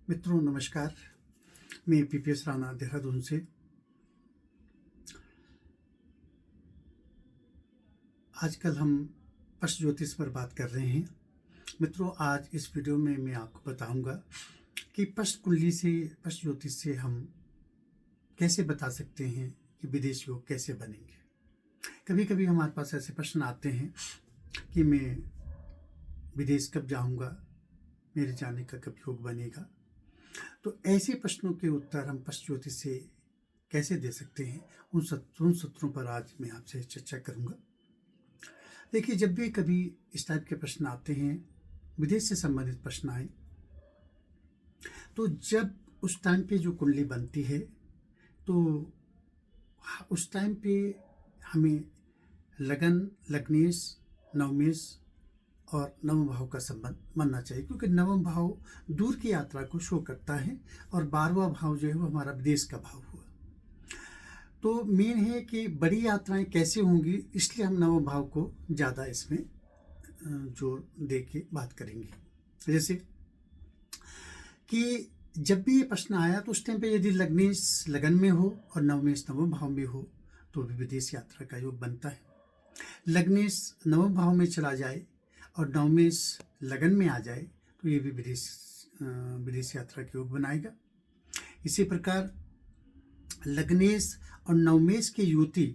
मित्रों नमस्कार। मैं पीपीएस राणा देहरादून से। आजकल हम पशु ज्योतिष पर बात कर रहे हैं। मित्रों, आज इस वीडियो में मैं आपको बताऊंगा कि पशु कुंडली से, पशु ज्योतिष से हम कैसे बता सकते हैं कि विदेश योग कैसे बनेंगे। कभी कभी हमारे पास ऐसे प्रश्न आते हैं कि मैं विदेश कब जाऊंगा, मेरे जाने का कब योग बनेगा। तो ऐसे प्रश्नों के उत्तर हम पशु ज्योतिष से कैसे दे सकते हैं, उन सूत्रों पर आज मैं आपसे चर्चा करूंगा। देखिए, जब भी कभी इस टाइप के प्रश्न आते हैं, विदेश से संबंधित प्रश्न आए, तो जब उस टाइम पे जो कुंडली बनती है तो उस टाइम पे हमें लगन, लग्नेश, नवमेश और नवम भाव का संबंध मानना चाहिए, क्योंकि नवम भाव दूर की यात्रा को शो करता है और 12वां भाव जो है वो हमारा विदेश का भाव हुआ। तो मेन है कि बड़ी यात्राएं कैसे होंगी, इसलिए हम नवम भाव को ज़्यादा इसमें जोर दे के बात करेंगे। जैसे कि जब भी ये प्रश्न आया तो उस टाइम पे यदि लग्नेश लगन में हो और नवमेश नवम भाव में हो तो भी विदेश यात्रा का योग बनता है। लग्नेश नवम भाव में चला जाए और नवमेश लगन में आ जाए तो ये भी विदेश यात्रा के योग बनाएगा। इसी प्रकार लग्नेश और नवमेश की युति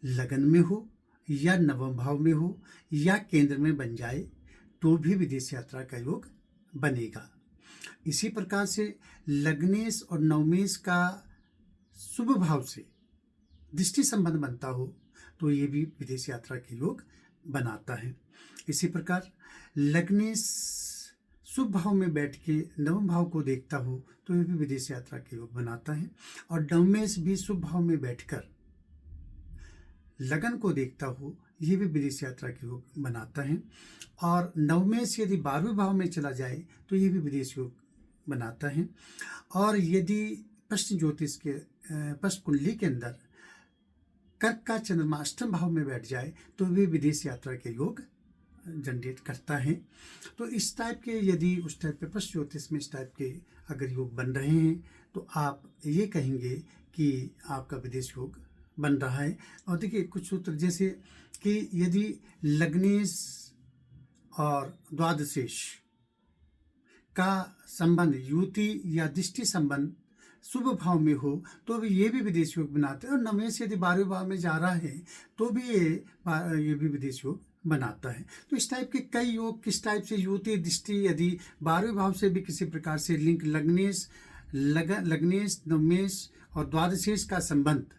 लगन में हो या नवम भाव में हो या केंद्र में बन जाए तो भी विदेश यात्रा का योग बनेगा। इसी प्रकार से लग्नेश और नवमेश का शुभ भाव से दृष्टि संबंध बनता हो तो ये भी विदेश यात्रा के योग बनाता है। इसी प्रकार लग्नेश शुभ भाव में बैठ के नवम भाव को देखता हो तो ये भी विदेश यात्रा के योग बनाता है। और नवमेश भी शुभ भाव में बैठकर लगन को देखता हो, ये भी विदेश यात्रा के योग बनाता है। और नवमेश यदि 12वें भाव में चला जाए तो ये भी विदेश योग बनाता है। और यदि पश्चिम ज्योतिष के पश्चिम कुंडली के अंदर कर्क का चंद्रमा अष्टम भाव में बैठ जाए तो भी विदेश यात्रा के योग जनरेट करता है। तो इस टाइप के यदि उस टाइप के पश्चिम ज्योतिष में इस टाइप के अगर योग बन रहे हैं तो आप ये कहेंगे कि आपका विदेश योग बन रहा है। और देखिए, कुछ सूत्र जैसे कि यदि लग्नेश और द्वादशेश का संबंध युति या दृष्टि संबंध शुभ भाव में हो तो भी ये भी विदेश योग बनाते हैं। और नवमेश यदि 12वें भाव में जा रहा है तो भी ये भी विदेश योग बनाता है। तो इस टाइप के कई योग, किस टाइप से युति दृष्टि यदि 12वें भाव से भी किसी प्रकार से लिंक लग्नेश नवमेश और द्वादशेश का संबंध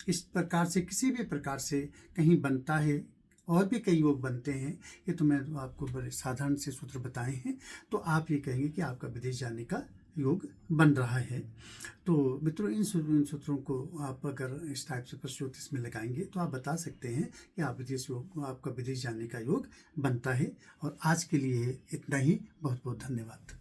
इस प्रकार से किसी भी प्रकार से कहीं बनता है, और भी कई योग बनते हैं, ये तो मैं आपको बड़े साधारण से सूत्र बताए हैं, तो आप ये कहेंगे कि आपका विदेश जाने का योग बन रहा है। तो मित्रों, इन सूत्रों को आप अगर इस टाइप से पशु ज्योतिष में लगाएंगे तो आप बता सकते हैं कि आपका विदेश जाने का योग बनता है। और आज के लिए इतना ही। बहुत बहुत धन्यवाद।